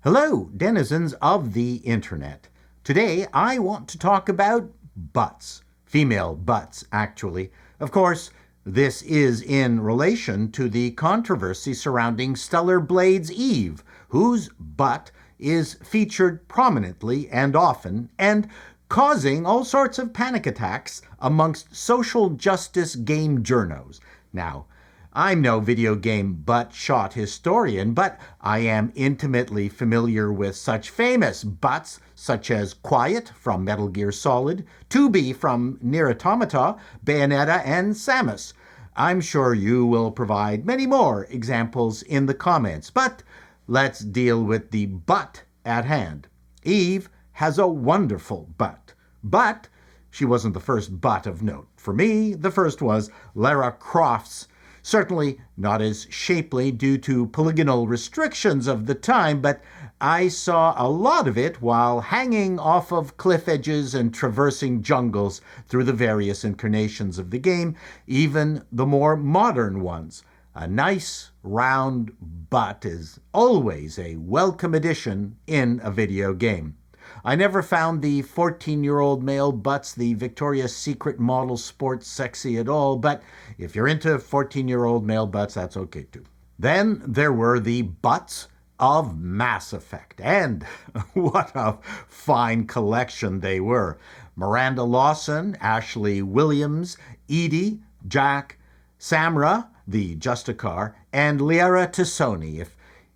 Hello, denizens of the internet. Today I want to talk about butts. Female butts, actually. Of course, this is in relation to the controversy surrounding Stellar Blade's Eve, whose butt is featured prominently and often, and causing all sorts of panic attacks amongst social justice game journos. Now, I'm no video game butt-shot historian, but I am intimately familiar with such famous butts such as Quiet from Metal Gear Solid, 2B from Nier Automata, Bayonetta, and Samus. I'm sure you will provide many more examples in the comments, but let's deal with the butt at hand. Eve has a wonderful butt, but she wasn't the first butt of note. For me, the first was Lara Croft's. Certainly not as shapely due to polygonal restrictions of the time, but I saw a lot of it while hanging off of cliff edges and traversing jungles through the various incarnations of the game, even the more modern ones. A nice, round butt is always a welcome addition in a video game. I never found the 14-year-old male butts, the Victoria's Secret model sports sexy at all, but if you're into 14-year-old male butts, that's okay too. Then there were the butts of Mass Effect, and what a fine collection they were. Miranda Lawson, Ashley Williams, Edie, Jack, Samra, the Justicar, and Lara Tassoni.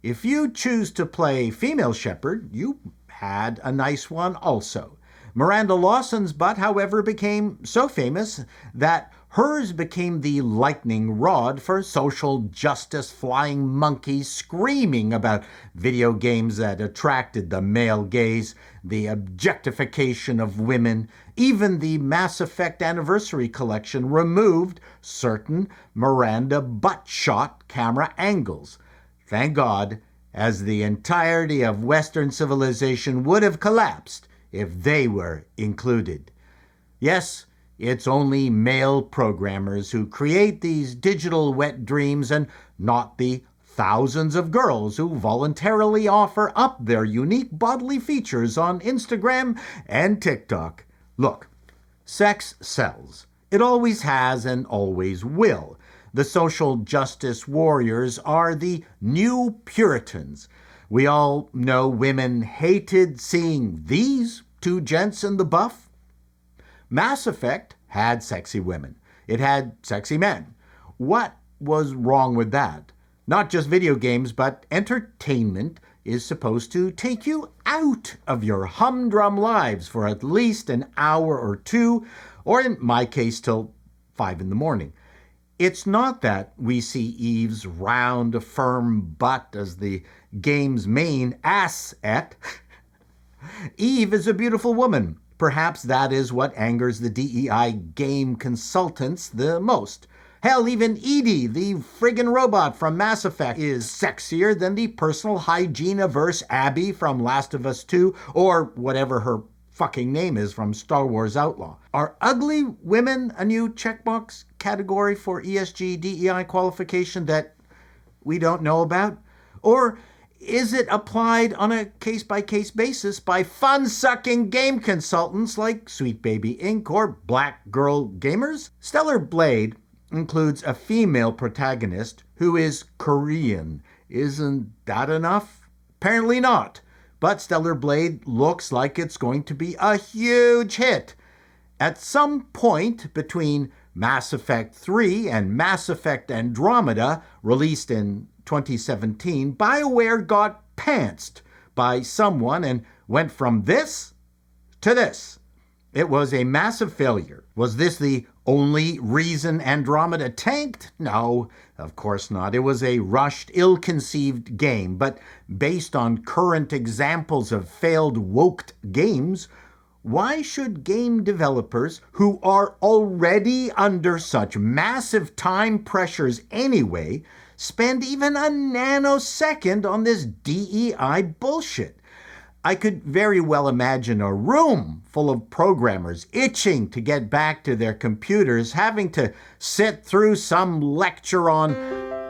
If you choose to play female shepherd, you had a nice one also. Miranda Lawson's butt, however, became so famous that hers became the lightning rod for social justice flying monkeys screaming about video games that attracted the male gaze, the objectification of women. Even the Mass Effect Anniversary Collection removed certain Miranda butt-shot camera angles. Thank God, as the entirety of Western civilization would have collapsed if they were included. Yes, it's only male programmers who create these digital wet dreams and not the thousands of girls who voluntarily offer up their unique bodily features on Instagram and TikTok. Look, sex sells. It always has and always will. The social justice warriors are the new Puritans. We all know women hated seeing these two gents in the buff. Mass Effect had sexy women. It had sexy men. What was wrong with that? Not just video games, but entertainment is supposed to take you out of your humdrum lives for at least an hour or two, or in my case, till 5 in the morning. It's not that we see Eve's round, firm butt as the game's main ASS-et. Eve is a beautiful woman. Perhaps that is what angers the DEI game consultants the most. Hell, even Edie, the friggin' robot from Mass Effect, is sexier than the personal hygiene-averse Abby from Last of Us 2, or whatever her fucking name is from Star Wars Outlaw. Are ugly women a new checkbox category for ESG DEI qualification that we don't know about? Or is it applied on a case-by-case basis by fun-sucking game consultants like Sweet Baby Inc. or Black Girl Gamers? Stellar Blade includes a female protagonist who is Korean. Isn't that enough? Apparently not. But Stellar Blade looks like it's going to be a huge hit. At some point between Mass Effect 3 and Mass Effect Andromeda, released in 2017, BioWare got pantsed by someone and went from this to this. It was a massive failure. Was this the only reason Andromeda tanked? No, of course not. It was a rushed, ill-conceived game, but based on current examples of failed woked games, why should game developers, who are already under such massive time pressures anyway, spend even a nanosecond on this DEI bullshit? I could very well imagine a room full of programmers itching to get back to their computers, having to sit through some lecture on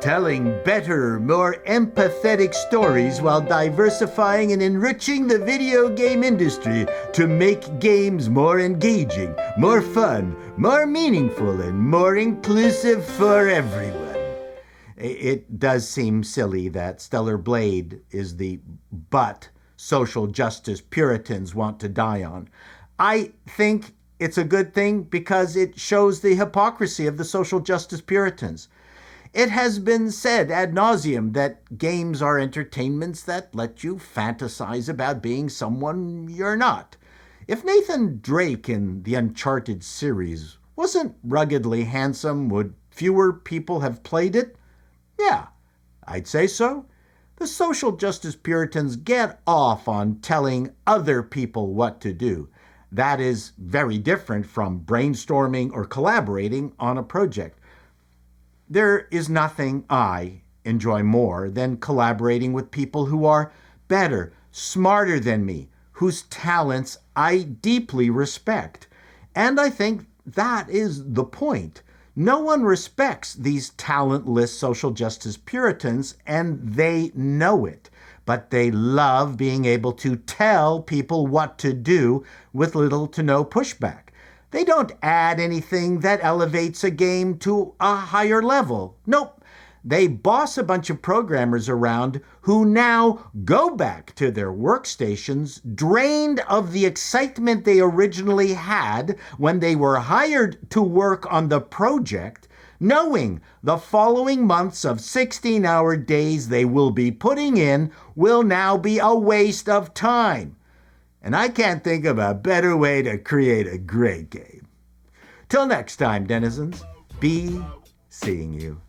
telling better, more empathetic stories while diversifying and enriching the video game industry to make games more engaging, more fun, more meaningful, and more inclusive for everyone. It does seem silly that Stellar Blade is the butt social justice Puritans want to die on. I think it's a good thing because it shows the hypocrisy of the social justice Puritans. It has been said ad nauseum that games are entertainments that let you fantasize about being someone you're not. If Nathan Drake in the Uncharted series wasn't ruggedly handsome, would fewer people have played it? Yeah, I'd say so. The social justice Puritans get off on telling other people what to do. That is very different from brainstorming or collaborating on a project. There is nothing I enjoy more than collaborating with people who are better, smarter than me, whose talents I deeply respect. And I think that is the point. No one respects these talentless social justice Puritans, and they know it. But they love being able to tell people what to do with little to no pushback. They don't add anything that elevates a game to a higher level. Nope. They boss a bunch of programmers around who now go back to their workstations drained of the excitement they originally had when they were hired to work on the project, knowing the following months of 16-hour days they will be putting in will now be a waste of time. And I can't think of a better way to create a great game. Till next time, denizens, be seeing you.